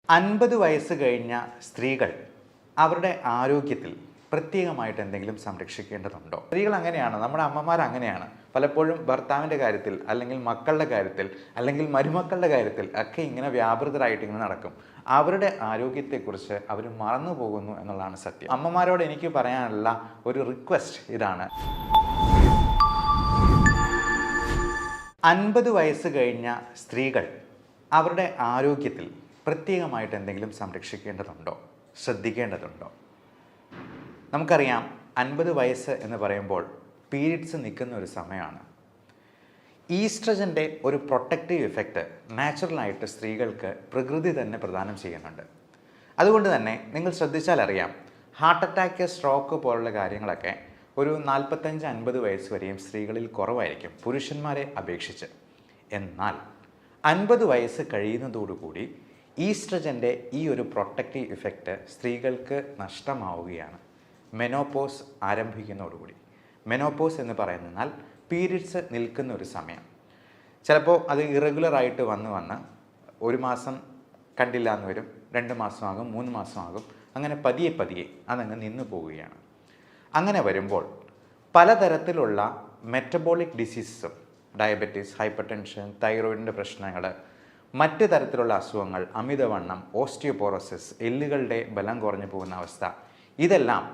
50 വയസ്സ് കഴിഞ്ഞ സ്ത്രീകൾ അവരുടെ ആരോഗ്യത്തിൽ പ്രത്യേകമായിട്ട് എന്തെങ്കിലും സംരക്ഷിക്കേണ്ടതുണ്ടോ? സ്ത്രീകൾ അങ്ങനെയാണ്, നമ്മുടെ അമ്മമാർ അങ്ങനെയാണ്. പലപ്പോഴും ഭർത്താവിൻ്റെ കാര്യത്തിൽ, അല്ലെങ്കിൽ മക്കളുടെ കാര്യത്തിൽ, അല്ലെങ്കിൽ മരുമക്കളുടെ കാര്യത്തിൽ ഒക്കെ ഇങ്ങനെ വ്യാപൃതരായിട്ട് ഇങ്ങനെ നടക്കും. അവരുടെ ആരോഗ്യത്തെക്കുറിച്ച് അവർ മറന്നു പോകുന്നു എന്നുള്ളതാണ് സത്യം. അമ്മമാരോട് എനിക്ക് പറയാനുള്ള ഒരു റിക്വസ്റ്റ് ഇതാണ്. 50 വയസ്സ് കഴിഞ്ഞ സ്ത്രീകൾ അവരുടെ ആരോഗ്യത്തിൽ പ്രത്യേകമായിട്ട് എന്തെങ്കിലും സംരക്ഷിക്കേണ്ടതുണ്ടോ, ശ്രദ്ധിക്കേണ്ടതുണ്ടോ? നമുക്കറിയാം, 50 വയസ്സ് എന്ന് പറയുമ്പോൾ പീരിയഡ്സ് നിൽക്കുന്ന ഒരു സമയമാണ്. ഈസ്ട്രജൻ്റെ ഒരു പ്രൊട്ടക്റ്റീവ് ഇഫക്റ്റ് നാച്ചുറലായിട്ട് സ്ത്രീകൾക്ക് പ്രകൃതി തന്നെ പ്രദാനം ചെയ്യുന്നുണ്ട്. അതുകൊണ്ട് തന്നെ നിങ്ങൾ ശ്രദ്ധിച്ചാൽ അറിയാം, ഹാർട്ട് അറ്റാക്ക്, സ്ട്രോക്ക് പോലുള്ള കാര്യങ്ങളൊക്കെ ഒരു 45-50 വയസ്സ് വരെയും സ്ത്രീകളിൽ കുറവായിരിക്കും പുരുഷന്മാരെ അപേക്ഷിച്ച്. എന്നാൽ 50 വയസ്സ് കഴിയുന്നതോടുകൂടി ഈസ്ട്രജൻ്റെ ഈ ഒരു പ്രൊട്ടക്റ്റീവ് ഇഫക്റ്റ് സ്ത്രീകൾക്ക് നഷ്ടമാവുകയാണ്. മെനോപോസ് ആരംഭിക്കുന്നതോടുകൂടി. മെനോപോസ് എന്ന് പറയുന്നതിനാൽ പീരിയഡ്സ് നിൽക്കുന്ന ഒരു സമയം. ചിലപ്പോൾ അത് ഇറഗുലറായിട്ട് വന്ന് ഒരു മാസം കണ്ടില്ല എന്ന് വരും, 2 മാസമാകും, 3 മാസമാകും, അങ്ങനെ പതിയെ അതങ്ങ് നിന്നു പോവുകയാണ്. അങ്ങനെ വരുമ്പോൾ പലതരത്തിലുള്ള മെറ്റബോളിക് ഡിസീസസും, ഡയബറ്റീസ്, ഹൈപ്പർ ടെൻഷൻ, തൈറോയിഡിൻ്റെ പ്രശ്നങ്ങൾ, മറ്റ് തരത്തിലുള്ള അസുഖങ്ങൾ, അമിതവണ്ണം, ഓസ്റ്റിയോപോറോസിസ്, എല്ലുകളുടെ ബലം കുറഞ്ഞു പോകുന്ന അവസ്ഥ, ഇതെല്ലാം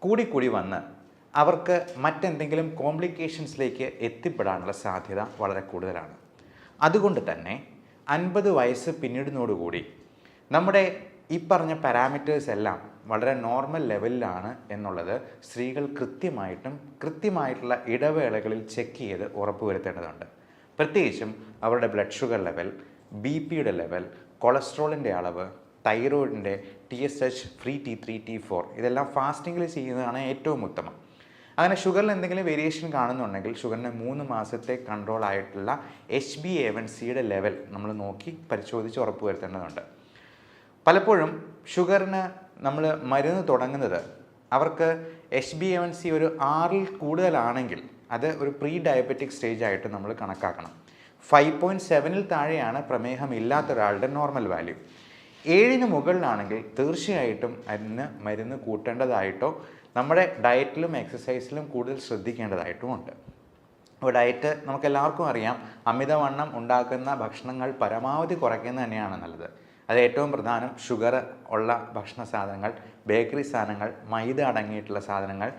കൂടി വന്ന് അവർക്ക് മറ്റെന്തെങ്കിലും കോംപ്ലിക്കേഷൻസിലേക്ക് എത്തിപ്പെടാനുള്ള സാധ്യത വളരെ കൂടുതലാണ്. അതുകൊണ്ട് തന്നെ 50 വയസ്സ് പിന്നിടുന്നതോടുകൂടി നമ്മുടെ ഈ പറഞ്ഞ പാരാമീറ്റേഴ്സ് എല്ലാം വളരെ നോർമൽ ലെവലിലാണ് എന്നുള്ളത് സ്ത്രീകൾ കൃത്യമായിട്ടുള്ള ഇടവേളകളിൽ ചെക്ക് ചെയ്ത് ഉറപ്പുവരുത്തേണ്ടതുണ്ട്. പ്രത്യേകിച്ചും അവരുടെ ബ്ലഡ് ഷുഗർ ലെവൽ, BP-യുടെ ലെവൽ, കൊളസ്ട്രോളിൻ്റെ അളവ്, തൈറോയിഡിൻ്റെ TSH, ഫ്രീ T3, T4 ഇതെല്ലാം ഫാസ്റ്റിങ്ങിൽ ചെയ്യുന്നതാണ് ഏറ്റവും ഉത്തമം. അങ്ങനെ ഷുഗറിൽ എന്തെങ്കിലും വേരിയേഷൻ കാണുന്നുണ്ടെങ്കിൽ ഷുഗറിന് 3 മാസത്തെ കൺട്രോൾ ആയിട്ടുള്ള HbA1cയുടെ ലെവൽ നമ്മൾ നോക്കി പരിശോധിച്ച് ഉറപ്പുവരുത്തേണ്ടതുണ്ട്. പലപ്പോഴും ഷുഗറിന് നമ്മൾ മരുന്ന് തുടങ്ങുന്നത് അവർക്ക് HbA1c ഒരു 6-ൽ കൂടുതലാണെങ്കിൽ അത് ഒരു പ്രീ ഡയബറ്റിക് സ്റ്റേജ് ആയിട്ട് നമ്മൾ കണക്കാക്കണം. 5.7-ൽ താഴെയാണ് പ്രമേഹം ഇല്ലാത്ത ഒരാളുടെ നോർമൽ വാല്യൂ. 7-ന് മുകളിലാണെങ്കിൽ തീർച്ചയായിട്ടും അതിന് മരുന്ന് കൂട്ടേണ്ടതായിട്ടോ നമ്മുടെ ഡയറ്റിലും എക്സസൈസിലും കൂടുതൽ ശ്രദ്ധിക്കേണ്ടതായിട്ടും ഉണ്ട്. അപ്പോൾ ഡയറ്റ് നമുക്കെല്ലാവർക്കും അറിയാം, അമിതവണ്ണം ഉണ്ടാക്കുന്ന ഭക്ഷണങ്ങൾ പരമാവധി കുറയ്ക്കുന്നത് തന്നെയാണ് നല്ലത്. അത് ഏറ്റവും പ്രധാനം ഷുഗർ ഉള്ള ഭക്ഷണ സാധനങ്ങൾ, ബേക്കറി സാധനങ്ങൾ, മൈദ അടങ്ങിയിട്ടുള്ള സാധനങ്ങൾ,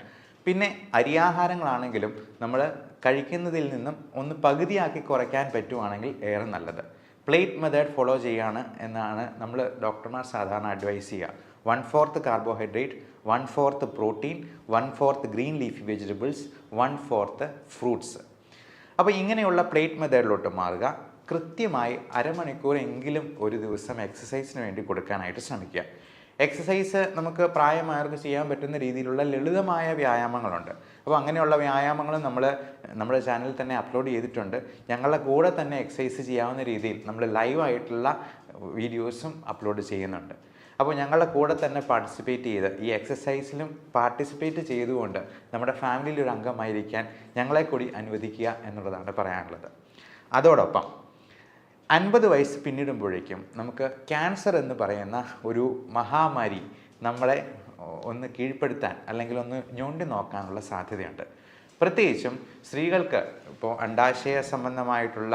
പിന്നെ അരിയാഹാരങ്ങളാണെങ്കിലും നമ്മൾ കഴിക്കുന്നതിൽ നിന്നും ഒന്ന് പകുതിയാക്കി കുറയ്ക്കാൻ പറ്റുവാണെങ്കിൽ ഏറെ നല്ലത്. പ്ലേറ്റ് മെത്തേഡ് ഫോളോ ചെയ്യുകയാണ് എന്നാണ് നമ്മൾ ഡോക്ടർമാർ സാധാരണ അഡ്വൈസ് ചെയ്യുക. 1/4 carbohydrate, 1/4 protein, 1/4 green leafy vegetables, 1/4 fruits. അപ്പോൾ ഇങ്ങനെയുള്ള പ്ലേറ്റ് മെത്തേഡിലോട്ട് മാറുക. കൃത്യമായി അരമണിക്കൂറെങ്കിലും ഒരു ദിവസം എക്സസൈസിന് വേണ്ടി കൊടുക്കാനായിട്ട് ശ്രമിക്കുക. എക്സസൈസ് നമുക്ക് പ്രായമായവർക്ക് ചെയ്യാൻ പറ്റുന്ന രീതിയിലുള്ള ലളിതമായ വ്യായാമങ്ങളുണ്ട്. അപ്പോൾ അങ്ങനെയുള്ള വ്യായാമങ്ങളും നമ്മൾ നമ്മുടെ ചാനലിൽ തന്നെ അപ്ലോഡ് ചെയ്തിട്ടുണ്ട്. ഞങ്ങളുടെ കൂടെ തന്നെ എക്സസൈസ് ചെയ്യാവുന്ന രീതിയിൽ നമ്മൾ ലൈവായിട്ടുള്ള വീഡിയോസും അപ്ലോഡ് ചെയ്യുന്നുണ്ട്. അപ്പോൾ ഞങ്ങളുടെ കൂടെ തന്നെ പാർട്ടിസിപ്പേറ്റ് ചെയ്ത് ഈ എക്സസൈസിലും പാർട്ടിസിപ്പേറ്റ് ചെയ്തുകൊണ്ട് നമ്മുടെ ഫാമിലിയിൽ ഒരു അംഗമായിരിക്കാൻ ഞങ്ങളെ കൂടി അനുവദിക്കുക എന്നുള്ളതാണ് പറയാനുള്ളത്. അതോടൊപ്പം 50 വയസ്സ് പിന്നിടുമ്പോഴേക്കും നമുക്ക് ക്യാൻസർ എന്ന് പറയുന്ന ഒരു മഹാമാരി നമ്മളെ ഒന്ന് കീഴ്പ്പെടുത്താൻ അല്ലെങ്കിൽ ഒന്ന് ഞൊണ്ടി നോക്കാനുള്ള സാധ്യതയുണ്ട്. പ്രത്യേകിച്ചും സ്ത്രീകൾക്ക് ഇപ്പോൾ അണ്ഡാശയ സംബന്ധമായിട്ടുള്ള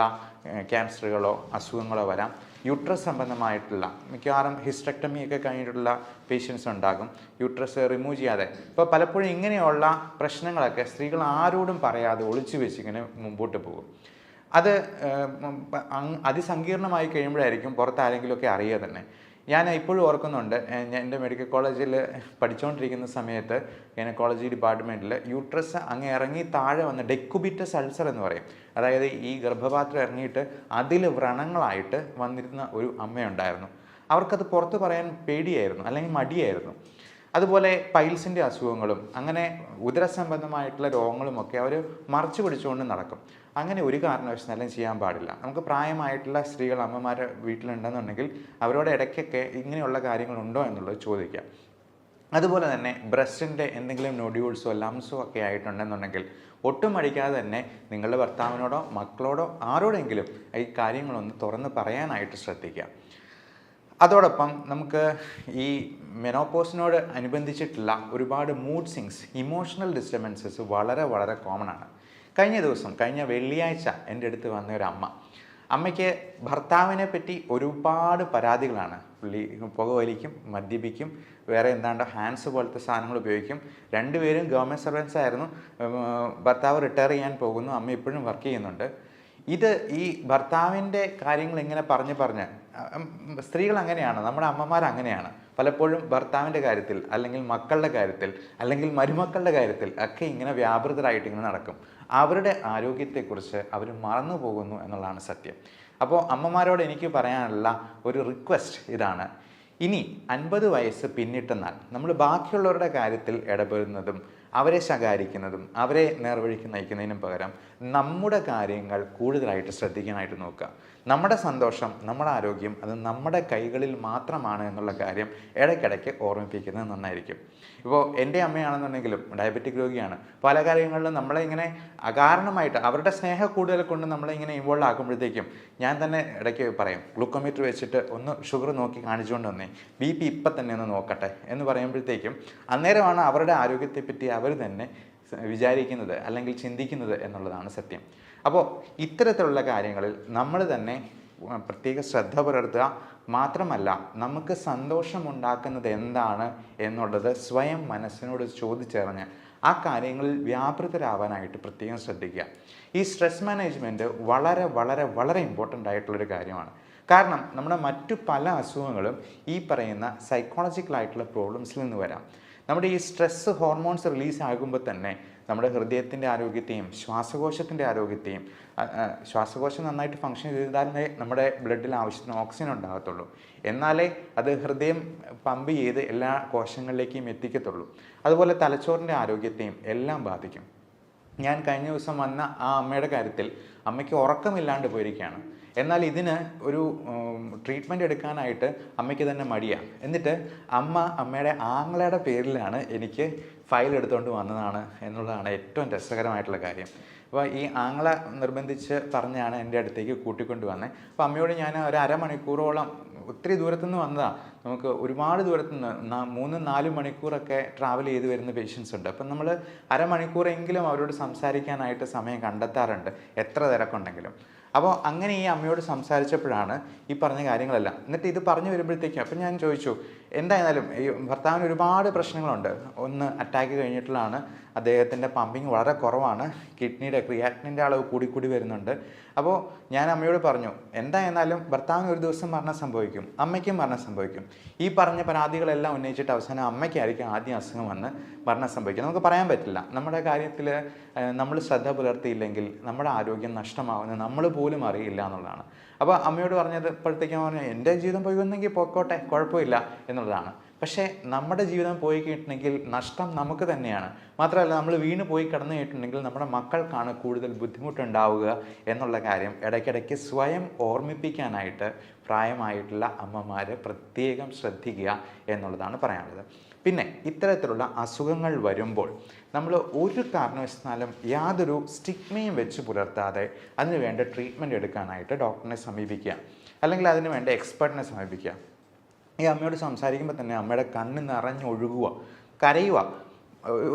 ക്യാൻസറുകളോ അസുഖങ്ങളോ വരാം. യൂട്രസ് സംബന്ധമായിട്ടുള്ള മിക്കവാറും ഹിസ്റ്റക്ടമിയൊക്കെ കഴിഞ്ഞിട്ടുള്ള പേഷ്യൻസ് ഉണ്ടാകും. യൂട്രസ് റിമൂവ് ചെയ്യാതെ ഇപ്പോൾ പലപ്പോഴും ഇങ്ങനെയുള്ള പ്രശ്നങ്ങളൊക്കെ സ്ത്രീകൾ ആരോടും പറയാതെ ഒളിച്ചു വെച്ചിങ്ങനെ മുമ്പോട്ട് പോകും. അത് അതിസങ്കീർണമായി കഴിയുമ്പോഴായിരിക്കും പുറത്താരെങ്കിലുമൊക്കെ അറിയുക തന്നെ. ഞാൻ ഇപ്പോഴും ഓർക്കുന്നുണ്ട്, എൻ്റെ മെഡിക്കൽ കോളേജിൽ പഠിച്ചുകൊണ്ടിരിക്കുന്ന സമയത്ത് ഗൈനക്കോളജി ഡിപ്പാർട്ട്മെൻറ്റിൽ യൂട്രസ് അങ്ങ് ഇറങ്ങി താഴെ വന്ന് ഡെക്കുബിറ്റസ് അൾസർ എന്ന് പറയും, അതായത് ഈ ഗർഭപാത്രം ഇറങ്ങിയിട്ട് അതിൽ വ്രണങ്ങളായിട്ട് വന്നിരുന്ന ഒരു അമ്മയുണ്ടായിരുന്നു. അവർക്കത് പുറത്ത് പറയാൻ പേടിയായിരുന്നു, അല്ലെങ്കിൽ മടിയായിരുന്നു. അതുപോലെ പൈൽസിൻ്റെ അസുഖങ്ങളും അങ്ങനെ ഉദരസംബന്ധമായിട്ടുള്ള രോഗങ്ങളുമൊക്കെ അവർ മറച്ചു പിടിച്ചുകൊണ്ട് നടക്കും. അങ്ങനെ ഒരു കാരണവശാലും ചെയ്യാൻ പാടില്ല. നമുക്ക് പ്രായമായിട്ടുള്ള സ്ത്രീകൾ, അമ്മമാർ വീട്ടിലുണ്ടെന്നുണ്ടെങ്കിൽ അവരോട് ഇടയ്ക്കൊക്കെ ഇങ്ങനെയുള്ള കാര്യങ്ങളുണ്ടോ എന്നുള്ളത് ചോദിക്കാം. അതുപോലെ തന്നെ ബ്രസ്റ്റിൻ്റെ എന്തെങ്കിലും നൊഡ്യൂൾസോ ലംസോ ഒക്കെ ആയിട്ടുണ്ടെന്നുണ്ടെങ്കിൽ ഒട്ടും മടിക്കാതെ തന്നെ നിങ്ങളുടെ ഭർത്താവിനോടോ മക്കളോടോ ആരോടെങ്കിലും ഈ കാര്യങ്ങളൊന്ന് തുറന്ന് പറയാനായിട്ട് ശ്രദ്ധിക്കുക. അതോടൊപ്പം നമുക്ക് ഈ മെനോപോസിനോട് അനുബന്ധിച്ചിട്ടുള്ള ഒരുപാട് മൂഡ് സ്വിങ്സ്, ഇമോഷണൽ ഡിസ്റ്റർബൻസസ് വളരെ വളരെ കോമൺ ആണ്. കഴിഞ്ഞ വെള്ളിയാഴ്ച എൻ്റെ അടുത്ത് വന്ന ഒരു അമ്മയ്ക്ക് ഭർത്താവിനെ പറ്റി ഒരുപാട് പരാതികളാണ്. പുള്ളി പുകവലിക്കും, മദ്യപിക്കും, വേറെ എന്താണ്ടോ ഹാൻഡ്സ് പോലത്തെ സാധനങ്ങൾ ഉപയോഗിക്കും. രണ്ടുപേരും ഗവൺമെൻറ് സർവൻസ് ആയിരുന്നു. ഭർത്താവ് റിട്ടയർ ചെയ്യാൻ പോകുന്നു, അമ്മ ഇപ്പോഴും വർക്ക് ചെയ്യുന്നുണ്ട്. ഇത് ഈ ഭർത്താവിൻ്റെ കാര്യങ്ങൾ ഇങ്ങനെ പറഞ്ഞ് സ്ത്രീകൾ അങ്ങനെയാണ്, നമ്മുടെ അമ്മമാർ അങ്ങനെയാണ്. പലപ്പോഴും ഭർത്താവിൻ്റെ കാര്യത്തിൽ, അല്ലെങ്കിൽ മക്കളുടെ കാര്യത്തിൽ, അല്ലെങ്കിൽ മരുമക്കളുടെ കാര്യത്തിൽ ഒക്കെ ഇങ്ങനെ വ്യാപൃതരായിട്ട് ഇങ്ങനെ നടക്കും. അവരുടെ ആരോഗ്യത്തെക്കുറിച്ച് അവർ മറന്നു പോകുന്നു എന്നുള്ളതാണ് സത്യം. അപ്പോൾ അമ്മമാരോട് എനിക്ക് പറയാനുള്ള ഒരു റിക്വസ്റ്റ് ഇതാണ്: ഇനി 50 വയസ്സ് പിന്നിട്ടെന്നാൽ നമ്മൾ ബാക്കിയുള്ളവരുടെ കാര്യത്തിൽ ഇടപെടുന്നതും അവരെ ശകാരിക്കുന്നതും അവരെ നേർവഴിക്ക് നയിക്കുന്നതിനും പകരം നമ്മുടെ കാര്യങ്ങൾ കൂടുതലായിട്ട് ശ്രദ്ധിക്കാനായിട്ട് നോക്കുക. നമ്മുടെ സന്തോഷം, നമ്മുടെ ആരോഗ്യം അത് നമ്മുടെ കൈകളിൽ മാത്രമാണ് എന്നുള്ള കാര്യം ഇടയ്ക്കിടയ്ക്ക് ഓർമ്മിപ്പിക്കുന്നത് നന്നായിരിക്കും. ഇപ്പോൾ എൻ്റെ അമ്മയാണെന്നുണ്ടെങ്കിലും ഡയബറ്റിക് രോഗിയാണ്. പല കാര്യങ്ങളിലും നമ്മളെ ഇങ്ങനെ അകാരണമായിട്ട് അവരുടെ സ്നേഹം കൂടുതൽ കൊണ്ട് നമ്മളെ ഇങ്ങനെ ഇൻവോൾവ് ആക്കുമ്പോഴത്തേക്കും ഞാൻ തന്നെ ഇടയ്ക്ക് പറയും, ഗ്ലൂക്കോമീറ്റർ വെച്ചിട്ട് ഒന്ന് ഷുഗർ നോക്കി കാണിച്ചുകൊണ്ട് വന്നേ, BP ഇപ്പം തന്നെ ഒന്ന് നോക്കട്ടെ എന്ന് പറയുമ്പോഴത്തേക്കും അന്നേരമാണ് അവരുടെ ആരോഗ്യത്തെപ്പറ്റി അവർ തന്നെ വിചാരിക്കുന്നത് അല്ലെങ്കിൽ ചിന്തിക്കുന്നത് എന്നുള്ളതാണ് സത്യം. അപ്പോൾ ഇത്തരത്തിലുള്ള കാര്യങ്ങളിൽ നമ്മൾ തന്നെ പ്രത്യേക ശ്രദ്ധ പുലർത്തുക. മാത്രമല്ല, നമുക്ക് സന്തോഷമുണ്ടാക്കുന്നത് എന്താണ് എന്നുള്ളത് സ്വയം മനസ്സിനോട് ചോദിച്ചറിഞ്ഞ് ആ കാര്യങ്ങളിൽ വ്യാപൃതരാവാനായിട്ട് പ്രത്യേകം ശ്രദ്ധിക്കുക. ഈ സ്ട്രെസ് മാനേജ്മെൻറ്റ് വളരെ വളരെ വളരെ ഇമ്പോർട്ടൻ്റ് ആയിട്ടുള്ളൊരു കാര്യമാണ്. കാരണം നമ്മുടെ മറ്റു പല അസുഖങ്ങളും ഈ പറയുന്ന സൈക്കോളജിക്കലായിട്ടുള്ള പ്രോബ്ലംസിൽ നിന്ന് വരാം. നമ്മുടെ ഈ സ്ട്രെസ് ഹോർമോൺസ് റിലീസ് ആകുമ്പോൾ തന്നെ നമ്മുടെ ഹൃദയത്തിൻ്റെ ആരോഗ്യത്തെയും ശ്വാസകോശത്തിൻ്റെ ആരോഗ്യത്തെയും, ശ്വാസകോശം നന്നായിട്ട് ഫങ്ഷൻ ചെയ്താലേ നമ്മുടെ ബ്ലഡിൽ ആവശ്യത്തിന് ഓക്സിജൻ ഉണ്ടാകത്തുള്ളൂ. എന്നാലേ അത് ഹൃദയം പമ്പ് ചെയ്ത് എല്ലാ കോശങ്ങളിലേക്കും എത്തിക്കത്തുള്ളൂ. അതുപോലെ തലച്ചോറിൻ്റെ ആരോഗ്യത്തെയും എല്ലാം ബാധിക്കും. ഞാൻ കഴിഞ്ഞ ദിവസം വന്ന ആ അമ്മയുടെ കാര്യത്തിൽ അമ്മയ്ക്ക് ഉറക്കമില്ലാണ്ട് പോയിരിക്കുകയാണ്. എന്നാൽ ഇതിന് ഒരു ട്രീറ്റ്മെൻറ്റ് എടുക്കാനായിട്ട് അമ്മയ്ക്ക് തന്നെ മടിയാണ്. എന്നിട്ട് അമ്മയുടെ ആങ്ങളയുടെ പേരിലാണ് എനിക്ക് ഫയൽ എടുത്തുകൊണ്ട് വന്നതാണ് എന്നുള്ളതാണ് ഏറ്റവും രസകരമായിട്ടുള്ള കാര്യം. അപ്പോൾ ഈ ആങ്ങള നിർബന്ധിച്ച് പറഞ്ഞാണ് എൻ്റെ അടുത്തേക്ക് കൂട്ടിക്കൊണ്ട് വന്നത്. അപ്പോൾ അമ്മയോട് ഞാൻ ഒരു അരമണിക്കൂറോളം, ഒത്തിരി ദൂരത്തുനിന്ന് വന്നതാണ്, നമുക്ക് ഒരുപാട് ദൂരത്തുനിന്ന് 3-4 മണിക്കൂറൊക്കെ ട്രാവൽ ചെയ്ത് വരുന്ന പേഷ്യൻസ് ഉണ്ട്. അപ്പം നമ്മൾ അരമണിക്കൂറെങ്കിലും അവരോട് സംസാരിക്കാനായിട്ട് സമയം കണ്ടെത്താറുണ്ട്, എത്ര തിരക്കുണ്ടെങ്കിലും. അപ്പോൾ അങ്ങനെ ഈ അമ്മയോട് സംസാരിച്ചപ്പോഴാണ് ഈ പറഞ്ഞ കാര്യങ്ങളെല്ലാം. എന്നിട്ട് ഇത് പറഞ്ഞു വരുമ്പോഴത്തേക്കും അപ്പം ഞാൻ ചോദിച്ചു, എന്തായാലും ഈ ഭർത്താവിന് ഒരുപാട് പ്രശ്നങ്ങളുണ്ട്. ഒന്ന് അറ്റാക്ക് കഴിഞ്ഞിട്ടുള്ളതാണ്, അദ്ദേഹത്തിൻ്റെ പമ്പിങ് വളരെ കുറവാണ്, കിഡ്നിയുടെ ക്രിയാറ്റിനിൻ്റെ അളവ് കൂടി വരുന്നുണ്ട്. അപ്പോൾ ഞാൻ അമ്മയോട് പറഞ്ഞു, എന്തായിരുന്നാലും ഭർത്താവിന് ഒരു ദിവസം മരണം സംഭവിക്കും, അമ്മയ്ക്കും മരണം സംഭവിക്കും. ഈ പറഞ്ഞ പരാതികളെല്ലാം ഉന്നയിച്ചിട്ട് അവസാനം അമ്മയ്ക്കായിരിക്കും ആദ്യം അസുഖം വന്ന് മരണം സംഭവിക്കും. നമുക്ക് പറയാൻ പറ്റില്ല. നമ്മുടെ കാര്യത്തിൽ നമ്മൾ ശ്രദ്ധ പുലർത്തിയില്ലെങ്കിൽ നമ്മുടെ ആരോഗ്യം നഷ്ടമാവുന്നത് നമ്മൾ പോലും അറിയില്ല എന്നുള്ളതാണ്. അപ്പോൾ അമ്മയോട് പറഞ്ഞത് ഇപ്പോഴത്തേക്കും പറഞ്ഞു, എൻ്റെ ജീവിതം പോയി വന്നെങ്കിൽ പോയിക്കോട്ടെ, കുഴപ്പമില്ല എന്നുള്ളതാണ്. പക്ഷേ നമ്മുടെ ജീവിതം പോയി കഴിഞ്ഞിട്ടുണ്ടെങ്കിൽ നഷ്ടം നമുക്ക് തന്നെയാണ്. മാത്രമല്ല, നമ്മൾ വീണ് പോയി കിടന്നു കഴിഞ്ഞിട്ടുണ്ടെങ്കിൽ നമ്മുടെ മക്കൾക്കാണ് കൂടുതൽ ബുദ്ധിമുട്ടുണ്ടാവുക എന്നുള്ള കാര്യം ഇടയ്ക്കിടയ്ക്ക് സ്വയം ഓർമ്മിപ്പിക്കാനായിട്ട് പ്രായമായിട്ടുള്ള അമ്മമാർ പ്രത്യേകം ശ്രദ്ധിക്കുക എന്നുള്ളതാണ് പറയാനുള്ളത്. പിന്നെ ഇത്തരത്തിലുള്ള അസുഖങ്ങൾ വരുമ്പോൾ നമ്മൾ ഒരു കാരണവശാലും യാതൊരു സ്റ്റിഗ്മയും വെച്ച് പുലർത്താതെ അതിന് വേണ്ട ട്രീറ്റ്മെൻറ്റ് എടുക്കാനായിട്ട് ഡോക്ടറിനെ സമീപിക്കുക, അല്ലെങ്കിൽ അതിന് വേണ്ട എക്സ്പെർട്ടിനെ സമീപിക്കുക. ഈ അമ്മയോട് സംസാരിക്കുമ്പോൾ തന്നെ അമ്മയുടെ കണ്ണ് നിറഞ്ഞൊഴുകുക, കരയുക.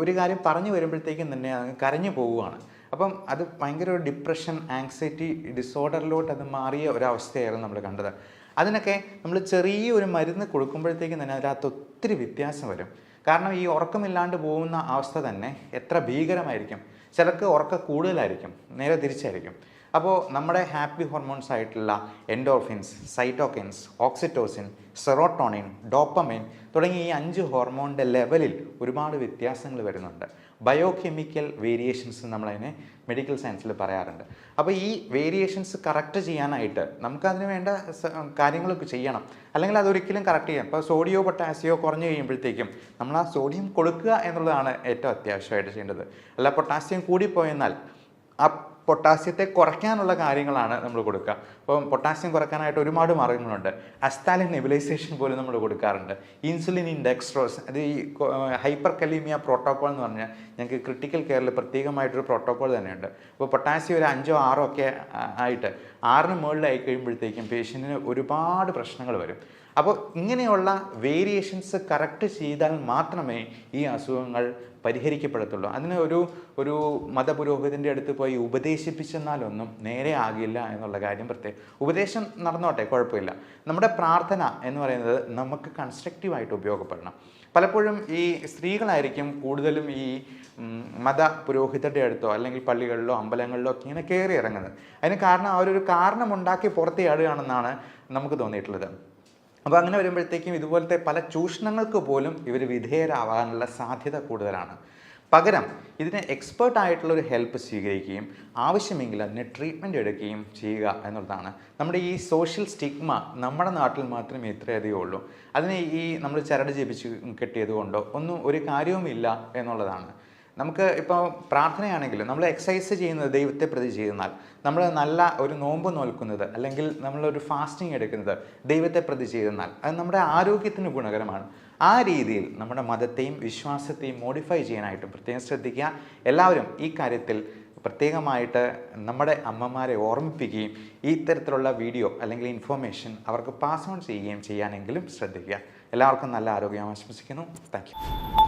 ഒരു കാര്യം പറഞ്ഞു വരുമ്പോഴത്തേക്കും തന്നെ അത് കരഞ്ഞു പോവുകയാണ്. അപ്പം അത് ഭയങ്കര ഒരു ഡിപ്രഷൻ, ആങ്സൈറ്റി ഡിസോർഡറിലോട്ട് അത് മാറിയ ഒരവസ്ഥയായിരുന്നു നമ്മൾ കണ്ടത്. അതിനൊക്കെ നമ്മൾ ചെറിയൊരു മരുന്ന് കൊടുക്കുമ്പോഴത്തേക്കും തന്നെ അതിനകത്ത് ഒത്തിരി വ്യത്യാസം വരും. കാരണം ഈ ഉറക്കമില്ലാണ്ട് പോകുന്ന അവസ്ഥ തന്നെ എത്ര ഭീകരമായിരിക്കും. ചിലർക്ക് ഉറക്കം കൂടുതലായിരിക്കും, നേരെ തിരിച്ചായിരിക്കും. അപ്പോൾ നമ്മുടെ ഹാപ്പി ഹോർമോൺസ് ആയിട്ടുള്ള എൻഡോർഫിൻസ്, സൈറ്റോകിൻസ്, ഓക്സിറ്റോസിൻ, സെറോട്ടോണിൻ, ഡോപ്പമൈൻ തുടങ്ങിയ ഈ 5 ഹോർമോണിൻ്റെ ലെവലിൽ ഒരുപാട് വ്യത്യാസങ്ങൾ വരുന്നുണ്ട്. ബയോകെമിക്കൽ വേരിയേഷൻസ് നമ്മളതിനെ മെഡിക്കൽ സയൻസിൽ പറയാറുണ്ട്. അപ്പോൾ ഈ വേരിയേഷൻസ് കറക്റ്റ് ചെയ്യാനായിട്ട് നമുക്കതിന് വേണ്ട കാര്യങ്ങളൊക്കെ ചെയ്യണം, അല്ലെങ്കിൽ അതൊരിക്കലും കറക്റ്റ് ചെയ്യാം. ഇപ്പോൾ സോഡിയോ പൊട്ടാസിയോ കുറഞ്ഞു കഴിയുമ്പോഴത്തേക്കും നമ്മൾ ആ സോഡിയം കൊടുക്കുക എന്നുള്ളതാണ് ഏറ്റവും അത്യാവശ്യമായിട്ട് ചെയ്യേണ്ടത്. അല്ല പൊട്ടാസ്യം കൂടിപ്പോയെന്നാൽ ആ പൊട്ടാസ്യത്തെ കുറയ്ക്കാനുള്ള കാര്യങ്ങളാണ് നമ്മൾ കൊടുക്കുക. അപ്പം പൊട്ടാസ്യം കുറയ്ക്കാനായിട്ട് ഒരുപാട് മാർഗ്ഗങ്ങളുണ്ട്. അസ്താലിൻ നെബുലൈസേഷൻ പോലും നമ്മൾ കൊടുക്കാറുണ്ട്. ഇൻസുലിൻ ഇൻഡെക്സ്ട്രോസ്, അത് ഈ ഹൈപ്പർ കലീമിയ പ്രോട്ടോക്കോൾ എന്ന് പറഞ്ഞാൽ ഞങ്ങൾക്ക് ക്രിട്ടിക്കൽ കെയറിൽ പ്രത്യേകമായിട്ടൊരു പ്രോട്ടോക്കോൾ തന്നെയുണ്ട്. അപ്പോൾ പൊട്ടാസ്യം ഒരു 5-6 ഒക്കെ ആയിട്ട് 6ന് മുകളിലായി കഴിയുമ്പോഴത്തേക്കും പേഷ്യൻറ്റിന് ഒരുപാട് പ്രശ്നങ്ങൾ വരും. അപ്പോൾ ഇങ്ങനെയുള്ള വേരിയേഷൻസ് കറക്റ്റ് ചെയ്താൽ മാത്രമേ ഈ അസുഖങ്ങൾ പരിഹരിക്കപ്പെടത്തുള്ളൂ. അതിന് ഒരു മതപുരോഹിതൻ്റെ അടുത്ത് പോയി ഉപദേശിപ്പിച്ചെന്നാലൊന്നും നേരെ ആകില്ല എന്നുള്ള കാര്യം പ്രത്യേകം. ഉപദേശം നടന്നോട്ടെ, കുഴപ്പമില്ല. നമ്മുടെ പ്രാർത്ഥന എന്ന് പറയുന്നത് നമുക്ക് കൺസ്ട്രക്റ്റീവായിട്ട് ഉപയോഗപ്പെടണം. പലപ്പോഴും ഈ സ്ത്രീകളായിരിക്കും കൂടുതലും ഈ മത പുരോഹിതരുടെ അടുത്തോ അല്ലെങ്കിൽ പള്ളികളിലോ അമ്പലങ്ങളിലോ ഒക്കെ ഇങ്ങനെ കയറി ഇറങ്ങുന്നത്. അതിന് കാരണം അവരൊരു കാരണമുണ്ടാക്കി പുറത്ത് ചാടുകയാണെന്നാണ് നമുക്ക് തോന്നിയിട്ടുള്ളത്. അപ്പോൾ അങ്ങനെ വരുമ്പോഴത്തേക്കും ഇതുപോലത്തെ പല ചൂഷണങ്ങൾക്ക് പോലും ഇവർ വിധേയരാവാനുള്ള സാധ്യത കൂടുതലാണ്. പകരം ഇതിന് എക്സ്പേർട്ടായിട്ടുള്ളൊരു ഹെൽപ്പ് സ്വീകരിക്കുകയും ആവശ്യമെങ്കിൽ അതിന് ട്രീറ്റ്മെൻറ്റ് എടുക്കുകയും ചെയ്യുക എന്നുള്ളതാണ്. നമ്മുടെ ഈ സോഷ്യൽ സ്റ്റിഗ്മ നമ്മുടെ നാട്ടിൽ മാത്രമേ ഇത്രയധികം ഉള്ളൂ. അതിനെ ഈ നമ്മൾ ചരട് ജപിച്ച് കെട്ടിയത് കൊണ്ടോ ഒന്നും ഒരു കാര്യവുമില്ല എന്നുള്ളതാണ്. നമുക്ക് ഇപ്പോൾ പ്രാർത്ഥനയാണെങ്കിലും നമ്മൾ എക്സസൈസ് ചെയ്യുന്നത് ദൈവത്തെ പ്രതി ചെയ്യുന്നാൽ, നമ്മൾ നല്ല ഒരു നോമ്പ് നോൽക്കുന്നത് അല്ലെങ്കിൽ നമ്മളൊരു ഫാസ്റ്റിംഗ് എടുക്കുന്നത് ദൈവത്തെ പ്രതി ചെയ്യുന്നാൽ അത് നമ്മുടെ ആരോഗ്യത്തിന് ഗുണകരമാണ്. ആ രീതിയിൽ നമ്മുടെ മതത്തെയും വിശ്വാസത്തെയും മോഡിഫൈ ചെയ്യാനായിട്ട് പ്രത്യേകം ശ്രദ്ധിക്കുക. എല്ലാവരും ഈ കാര്യത്തിൽ പ്രത്യേകമായിട്ട് നമ്മുടെ അമ്മമാരെ ഓർമ്മിപ്പിക്കുകയും ഈ തരത്തിലുള്ള വീഡിയോ അല്ലെങ്കിൽ ഇൻഫോർമേഷൻ അവർക്ക് പാസ് ഓൺ ചെയ്യുകയും ചെയ്യാനെങ്കിലും ശ്രദ്ധിക്കുക. എല്ലാവർക്കും നല്ല ആരോഗ്യം ആശംസിക്കുന്നു. Thank you.